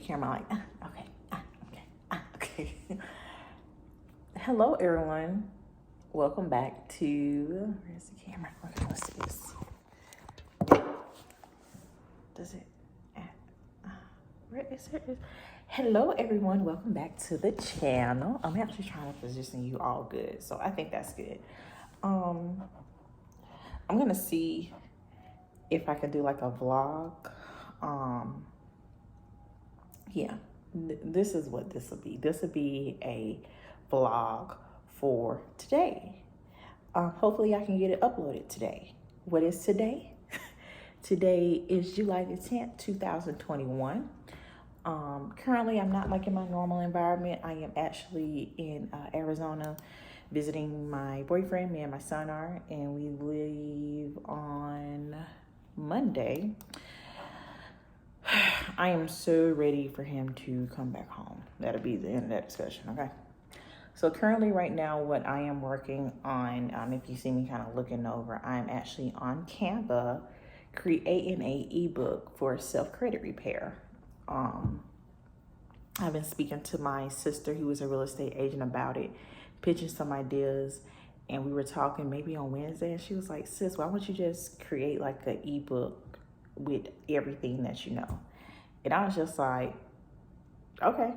camera like, okay, okay. Hello, everyone. Welcome back to, where's the camera? Okay, let's do this. Does it, where is it? Hello, everyone. Welcome back to the channel. I'm actually trying to position you all good, so I think that's good. I'm gonna see if I can do like a vlog. Yeah, this is what this will be. This will be a vlog for today. Hopefully I can get it uploaded today. What is today? Today is July the 10th, 2021. Currently, I'm not like in my normal environment. I am actually in Arizona visiting my boyfriend. Me and my son are, and we leave on Monday. I am so ready for him to come back home. That'll be the end of that discussion, okay? So currently right now, what I am working on, if you see me kind of looking over, I'm actually on Canva creating a ebook for self-credit repair. I've been speaking to my sister who is a real estate agent about it, pitching some ideas, and we were talking maybe on Wednesday, and she was like, sis, why don't you just create like an ebook with everything that you know? And I was just like, okay.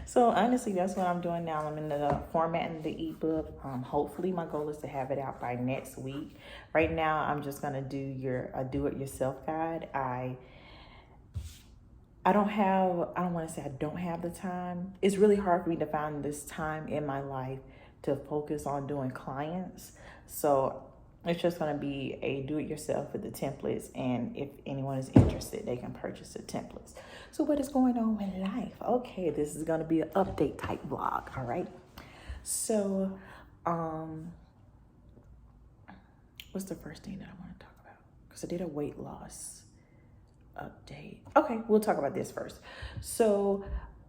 So honestly, that's what I'm doing now. I'm in the formatting the ebook. Hopefully my goal is to have it out by next week. Right now, I'm just gonna do your do-it-yourself guide. I don't want to say I don't have the time. It's really hard for me to find this time in my life to focus on doing clients. So it's just going to be a do-it-yourself with the templates. And if anyone is interested, they can purchase the templates. So what is going on with life? Okay, this is going to be an update type vlog. All right. So what's the first thing that I want to talk about? Because I did a weight loss update. Okay, we'll talk about this first. So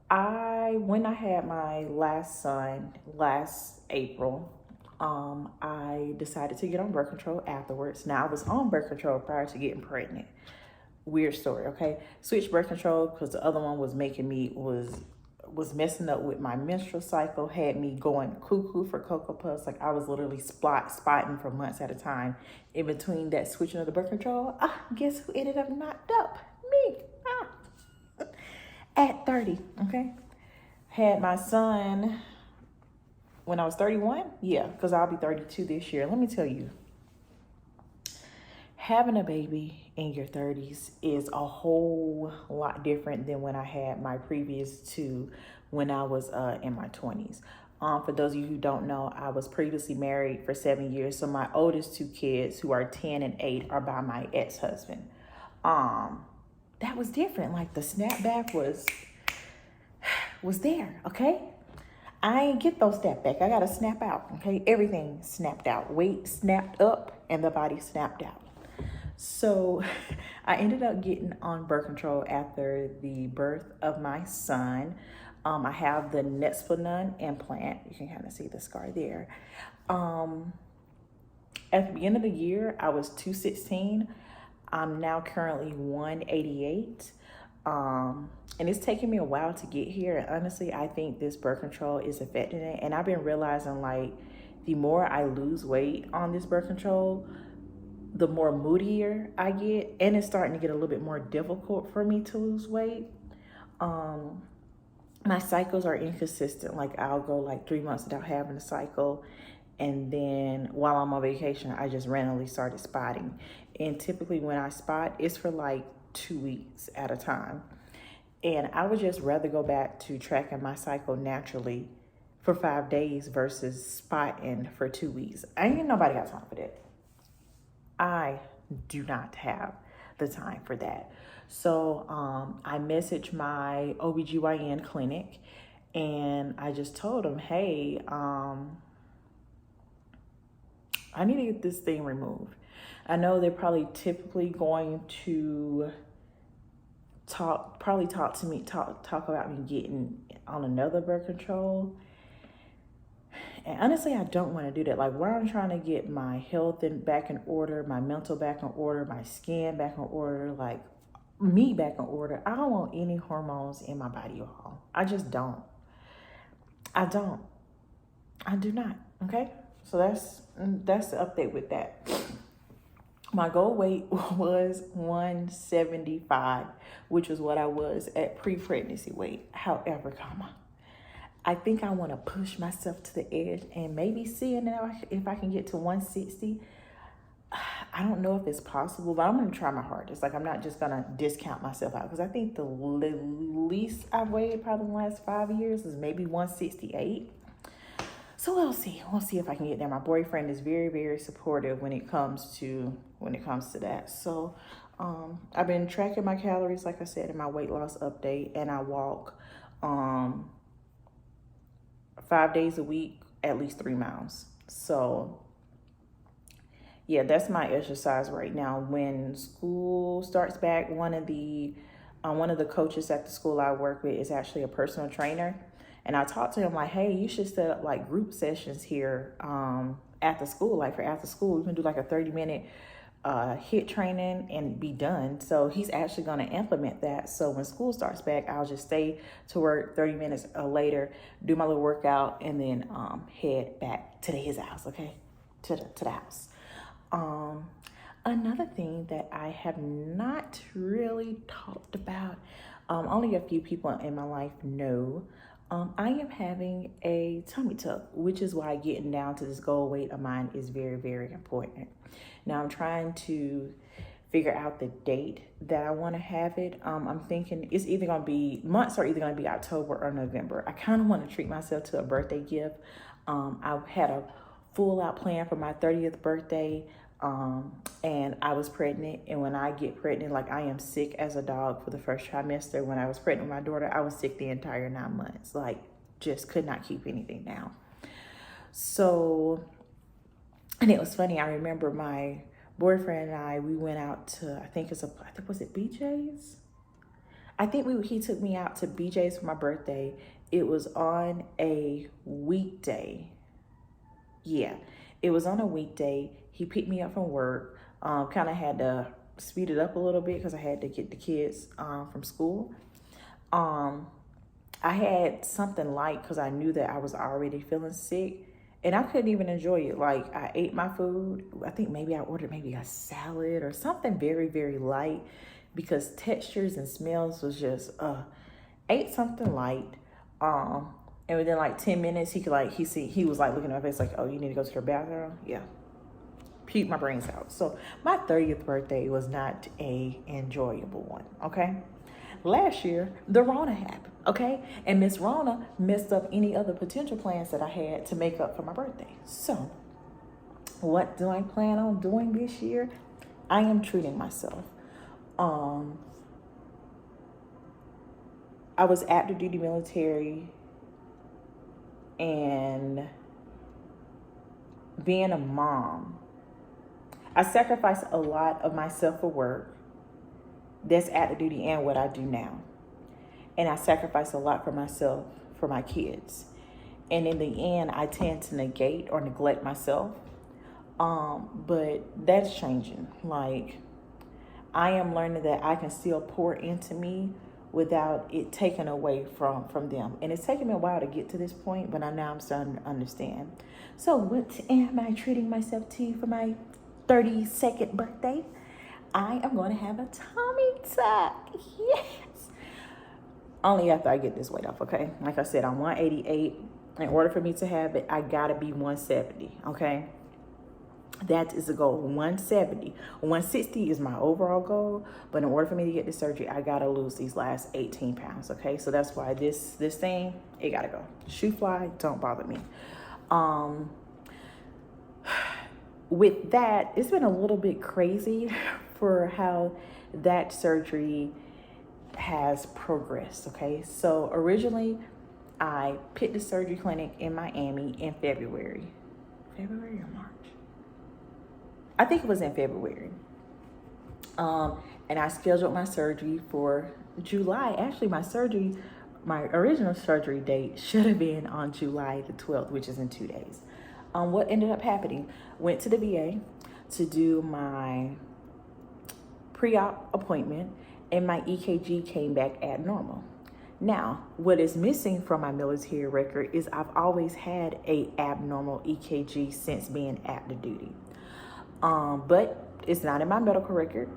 when I had my last son last April, I decided to get on birth control afterwards. Now I was on birth control prior to getting pregnant. Weird story, okay? Switched birth control because the other one was making me, was messing up with my menstrual cycle, had me going cuckoo for Cocoa Puffs. Like I was literally spotting for months at a time. In between that switching of the birth control, guess who ended up knocked up? Me. At 30, okay? Had my son when I was 31. Yeah, because I'll be 32 this year. Let me tell you, having a baby in your 30s is a whole lot different than when I had my previous two when I was in my 20s. For those of you who don't know, I was previously married for 7 years. So my oldest two kids, who are 10 and 8, are by my ex-husband. That was different. Like the snapback was there, okay? I ain't get those snap back. I got to snap out, okay? Everything snapped out. Weight snapped up and the body snapped out. So I ended up getting on birth control after the birth of my son. I have the Nexplanon implant. You can kind of see the scar there. At the beginning of the year, I was 216. I'm now currently 188. And it's taken me a while to get here. And honestly, I think this birth control is affecting it. And I've been realizing like the more I lose weight on this birth control, the more moodier I get. And it's starting to get a little bit more difficult for me to lose weight. My cycles are inconsistent. Like I'll go like 3 months without having a cycle. And then while I'm on vacation, I just randomly started spotting. And typically when I spot, it's for like 2 weeks at a time. And I would just rather go back to tracking my cycle naturally for 5 days versus spotting for 2 weeks. Ain't nobody got time for that. I do not have the time for that. So I messaged my OBGYN clinic and I just told them, hey, I need to get this thing removed. I know they're probably typically going to talk about me getting on another birth control. And honestly, I don't want to do that. Like where I'm trying to get my health back in order, my mental back in order, my skin back in order, like me back in order. I don't want any hormones in my body, y'all. I just don't. I don't. I do not. Okay. So that's the update with that. My goal weight was 175, which was what I was at pre-pregnancy weight. However, I think I want to push myself to the edge and maybe see if I can get to 160. I don't know if it's possible, but I'm going to try my hardest. Like, I'm not just going to discount myself out, because I think the least I've weighed probably in the last 5 years is maybe 168. So we'll see. We'll see if I can get there. My boyfriend is very, very supportive when it comes to that. So I've been tracking my calories, like I said, in my weight loss update, and I walk 5 days a week, at least 3 miles. So yeah, that's my exercise right now. When school starts back, one of the coaches at the school I work with is actually a personal trainer. And I talked to him like, hey, you should set up like group sessions here at the school. Like for after school, we can do like a 30-minute HIIT training and be done. So he's actually going to implement that. So when school starts back, I'll just stay to work 30 minutes later, do my little workout, and then head back to his house, okay? To the house. Another thing that I have not really talked about, only a few people in my life know, I am having a tummy tuck, which is why getting down to this goal weight of mine is very, very important. Now I'm trying to figure out the date that I want to have it. I'm thinking it's either going to be months or either going to be October or November. I kind of want to treat myself to a birthday gift. I had a full out plan for my 30th birthday. And I was pregnant, and when I get pregnant, like I am sick as a dog for the first trimester. When I was pregnant with my daughter, I was sick the entire 9 months, like just could not keep anything down. So, and it was funny. I remember my boyfriend and I, we went out to, was it BJ's? He took me out to BJ's for my birthday. It was on a weekday. Yeah, it was on a weekday. He picked me up from work, kind of had to speed it up a little bit because I had to get the kids from school. I had something light because I knew that I was already feeling sick, and I couldn't even enjoy it. Like, I ate my food. I think maybe I ordered maybe a salad or something very, very light, because textures and smells was just, ate something light. And within like 10 minutes, he was like looking at my face like, oh, you need to go to the bathroom? Yeah. Puke my brains out. So my 30th birthday was not a enjoyable one, okay? Last year, the Rona happened, okay? And Miss Rona messed up any other potential plans that I had to make up for my birthday. So what do I plan on doing this year? I am treating myself. I was active duty military, and being a mom, I sacrificed a lot of myself for work. That's active duty and what I do now. And I sacrifice a lot for myself, for my kids. And in the end, I tend to negate or neglect myself. But that's changing. Like, I am learning that I can still pour into me without it taken away from them. And it's taken me a while to get to this point, but now I'm starting to understand. So what am I treating myself to for my 32nd birthday? I am going to have a tummy tuck. Yes. Only after I get this weight off, okay? Like I said, I'm 188. In order for me to have it, I got to be 170, okay? That is the goal, 170. 160 is my overall goal, but in order for me to get this surgery, I got to lose these last 18 pounds, okay? So that's why this thing, it got to go. Shoe fly, don't bother me. With that, it's been a little bit crazy for how that surgery has progressed, okay? So originally, I picked the surgery clinic in Miami in February. February or March? I think it was in February. And I scheduled my surgery for July. Actually, my original surgery date should have been on July the 12th, which is in 2 days. What ended up happening, went to the VA to do my pre-op appointment, and my EKG came back abnormal. Now, what is missing from my military record is I've always had a abnormal EKG since being active duty. But it's not in my medical record.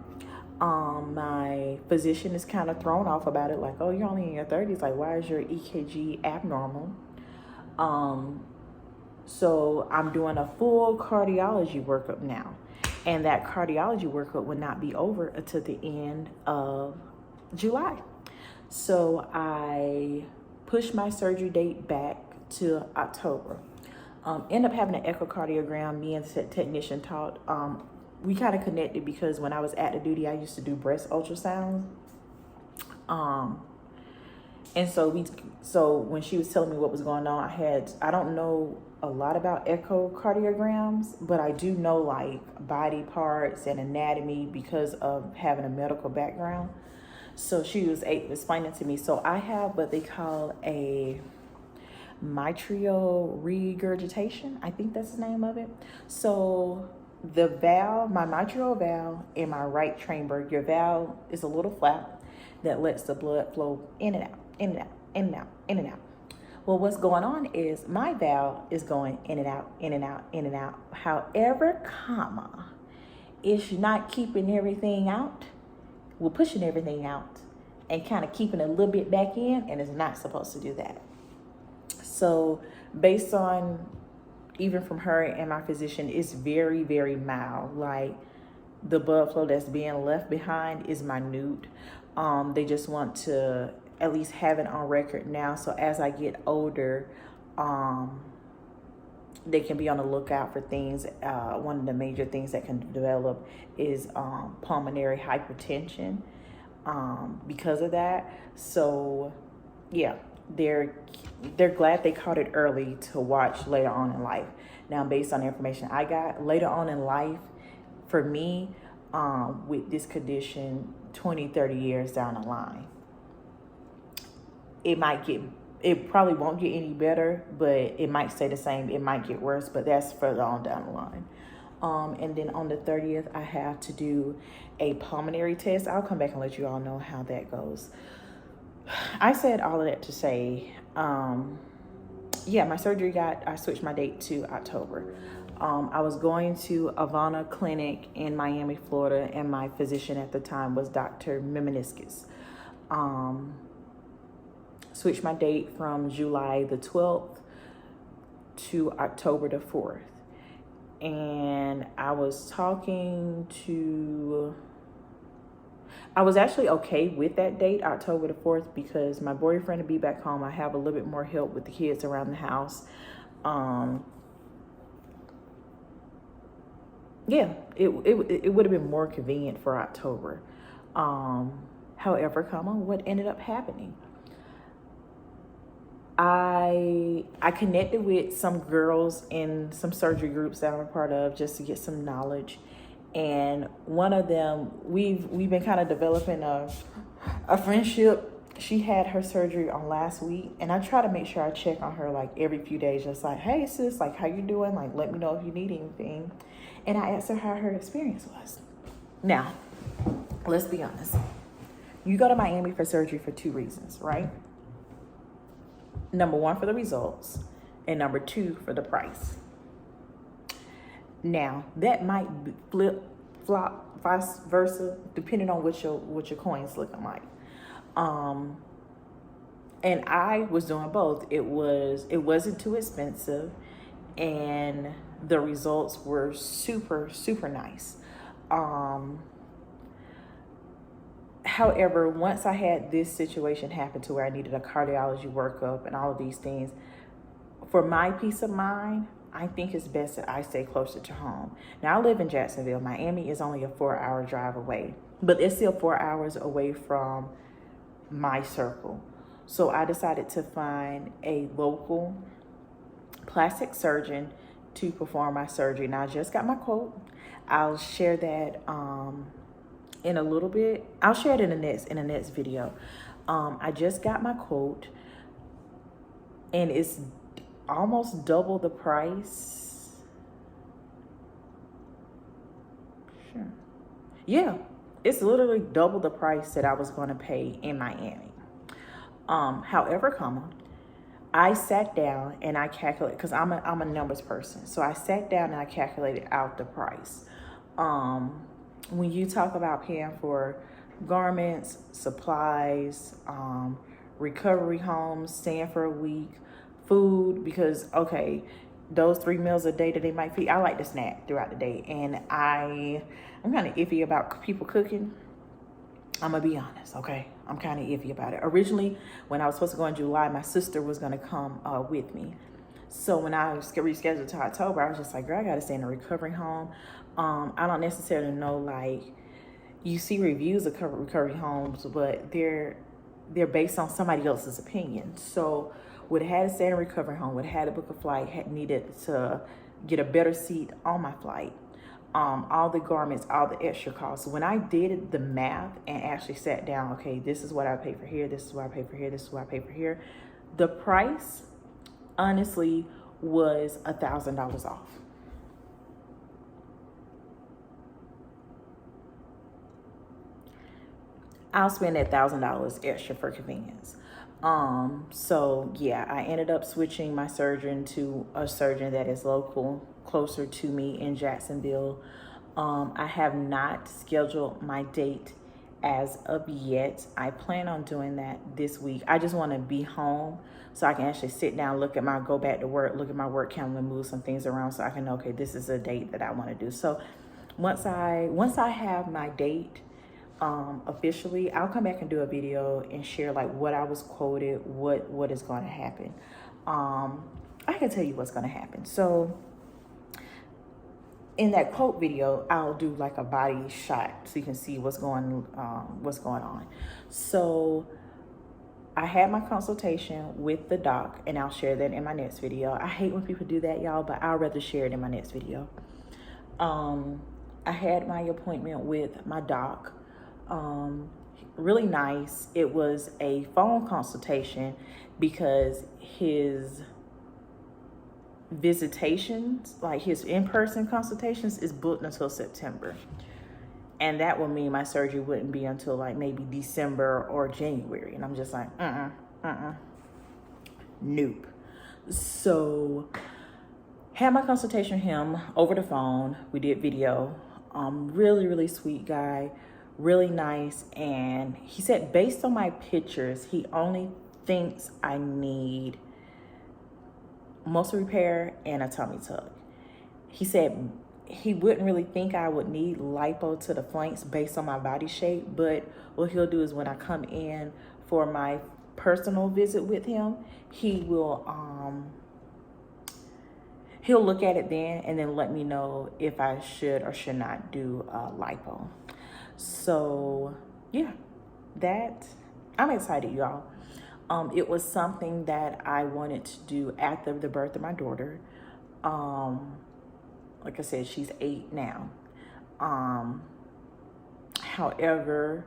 My physician is kind of thrown off about it, like, oh, you're only in your 30s. Like, why is your EKG abnormal? So I'm doing a full cardiology workup now. And that cardiology workup will not be over until the end of July. So I pushed my surgery date back to October. End up having an echocardiogram. Me and the technician talked. We kind of connected because when I was active duty, I used to do breast ultrasounds. And so when she was telling me what was going on, I don't know a lot about echocardiograms, but I do know like body parts and anatomy because of having a medical background. So she was explaining to me. So I have what they call a mitral regurgitation. I think that's the name of it. So the valve, my mitral valve in my right chamber, your valve is a little flap that lets the blood flow in and out, in and out, in and out, in and out. Well, what's going on is my valve is going in and out, in and out, in and out. However, it's not keeping everything out. We're pushing everything out and kind of keeping a little bit back in, and it's not supposed to do that. So based on even from her and my physician, it's very, very mild. Like the blood flow that's being left behind is minute. They just want to at least have it on record now. So as I get older, they can be on the lookout for things. One of the major things that can develop is pulmonary hypertension because of that. So yeah, they're glad they caught it early to watch later on in life. Now, based on the information I got, later on in life, for me, with this condition, 20, 30 years down the line, it probably won't get any better, but it might stay the same. It might get worse, but that's further on down the line. And then on the 30th, I have to do a pulmonary test. I'll come back and let you all know how that goes. I said all of that to say, yeah, my surgery I switched my date to October. I was going to Avana Clinic in Miami, Florida, and my physician at the time was Dr. Miminiskis. Switched my date from July the 12th to October the 4th. And I was actually okay with that date, October the 4th, because my boyfriend will be back home. I have a little bit more help with the kids around the house. Yeah, it would have been more convenient for October. However, what ended up happening? I connected with some girls in some surgery groups that I'm a part of just to get some knowledge. And one of them, we've been kind of developing a friendship. She had her surgery on last week, and I try to make sure I check on her like every few days, just like, hey sis, like how you doing? Like let me know if you need anything. And I asked her how her experience was. Now, let's be honest. You go to Miami for surgery for 2 reasons, right? Number 1, for the results, and number 2, for the price. Now, that might flop, vice versa, depending on what your coin's looking like. And I was doing both. It wasn't too expensive, and the results were super, super nice. However, once I had this situation happen to where I needed a cardiology workup and all of these things, for my peace of mind, I think it's best that I stay closer to home. Now, I live in Jacksonville. Miami is only a 4-hour drive away, but it's still 4 hours away from my circle. So I decided to find a local plastic surgeon to perform my surgery. Now, I just got my quote. I'll share that in a little bit. I'll share it in the next video. I just got my quote, and it's almost double the price. Sure. Yeah. it's literally double the price that I was going to pay in Miami. However, I sat down and I calculated, because I'm a numbers person. So I sat down and I calculated out the price. When you talk about paying for garments, supplies, recovery homes, staying for a week, food, because okay, those 3 meals a day that they might feed, I like to snack throughout the day, and I'm kind of iffy about people cooking. I'm gonna be honest, okay? I'm kind of iffy about it. Originally, when I was supposed to go in July, my sister was gonna come with me. So when I rescheduled to October, I was just like, girl, I gotta stay in a recovery home. I don't necessarily know, like, you see reviews of recovery homes, but they're based on somebody else's opinion. So would have had to stay in a recovery home, would have had to book a flight, had needed to get a better seat on my flight. All the garments, all the extra costs. When I did the math and actually sat down, okay, this is what I pay for here, this is what I pay for here, this is what I pay for here. The price, honestly, was $1,000 off. I'll spend that $1,000 extra for convenience. So yeah, I ended up switching my surgeon to a surgeon that is local, closer to me in Jacksonville. I have not scheduled my date as of yet. I plan on doing that this week. I just want to be home so I can actually sit down, go back to work, look at my work calendar, move some things around so I can know, okay, this is a date that I want to do. So once I have my date, officially, I'll come back and do a video and share like what I was quoted, what is going to happen. I can tell you what's going to happen. So in that quote video, I'll do like a body shot so you can see what's going on. So I had my consultation with the doc, and I'll share that in my next video. I hate when people do that, y'all, but I'd rather share it in my next video. I had my appointment with my doc. Really nice. It was a phone consultation because his visitations, like his in-person consultations, is booked until September. And that would mean my surgery wouldn't be until like maybe December or January. And I'm just like, nope. So had my consultation with him over the phone. We did video. Really, really sweet guy. Really nice. And he said, based on my pictures, he only thinks I need muscle repair and a tummy tuck. He said he wouldn't really think I would need lipo to the flanks based on my body shape, but what he'll do is when I come in for my personal visit with him, he will he'll look at it then and then let me know if I should or should not do lipo. So yeah, that I'm excited, y'all. It was something that I wanted to do after the birth of my daughter. Like I said, she's 8 now. However,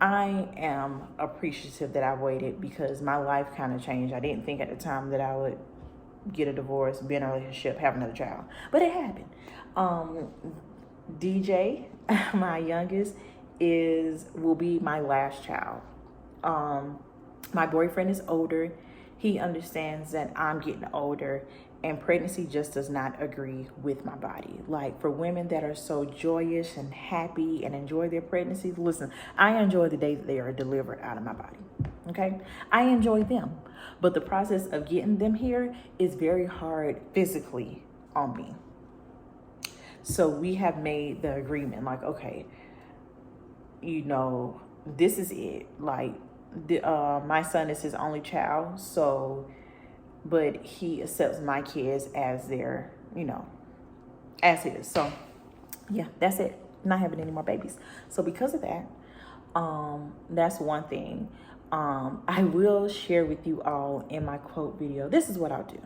I am appreciative that I waited because my life kind of changed. I didn't think at the time that I would get a divorce, be in a relationship, have another child, but it happened. DJ, my youngest, will be my last child. My boyfriend is older. He understands that I'm getting older and pregnancy just does not agree with my body. Like for women that are so joyous and happy and enjoy their pregnancies, listen, I enjoy the day that they are delivered out of my body, okay? I enjoy them, but the process of getting them here is very hard physically on me. So we have made the agreement like, okay, you know, this is it. Like, my son is his only child, so, but he accepts my kids as their, you know, as his. So yeah, that's it. Not having any more babies. So because of that, that's one thing. I will share with you all in my quote video. This is what I'll do.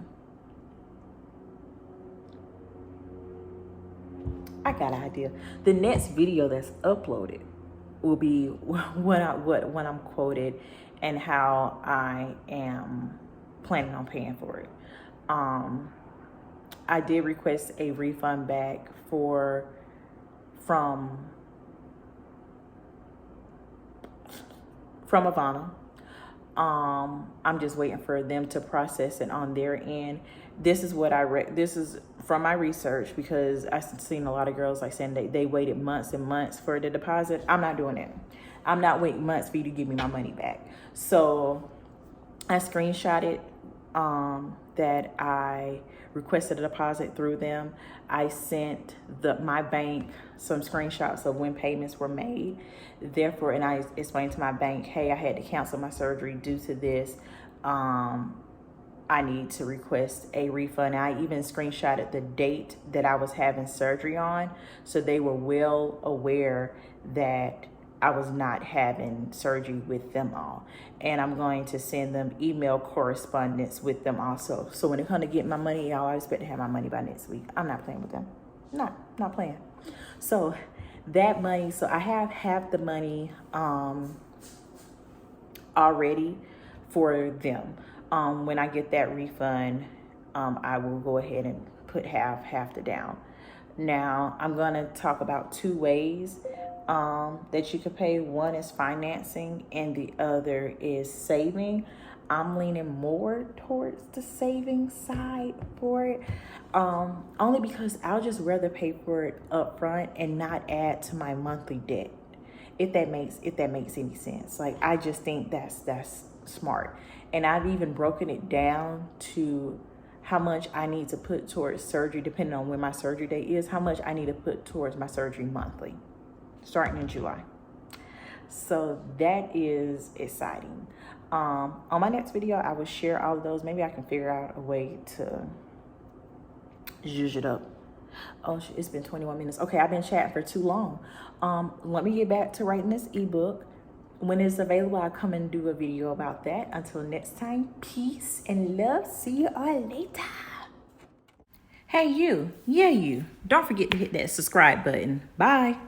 I got an idea. The next video that's uploaded will be when I'm quoted and how I am planning on paying for it. I did request a refund back from from Ivana. I'm just waiting for them to process it on their end. This is what I read. This is from my research, because I've seen a lot of girls like saying they waited months and months for the deposit. I'm not doing it. I'm not waiting months for you to give me my money back. So I screenshotted that I requested a deposit through them. I sent my bank some screenshots of when payments were made. Therefore, and I explained to my bank, hey, I had to cancel my surgery due to this. I need to request a refund. I even screenshotted the date that I was having surgery on, so they were well aware that I was not having surgery with them all. And I'm going to send them email correspondence with them also. So when it comes to get my money, y'all, I expect to have my money by next week. I'm not playing with them. Not playing. So that money, so I have half the money already for them. When I get that refund, I will go ahead and put half the down. Now, I'm going to talk about 2 ways that you could pay. One is financing and the other is saving. I'm leaning more towards the saving side for it, only because I'll just rather pay for it up front and not add to my monthly debt, if that makes any sense. Like, I just think that's smart. And I've even broken it down to how much I need to put towards surgery, depending on when my surgery date is, how much I need to put towards my surgery monthly, starting in July. So that is exciting. On my next video, I will share all of those. Maybe I can figure out a way to zhuzh it up. Oh, it's been 21 minutes. Okay, I've been chatting for too long. Let me get back to writing this ebook. When it's available, I'll come and do a video about that. Until next time, peace and love. See you all later. Hey, you. Yeah, you. Don't forget to hit that subscribe button. Bye.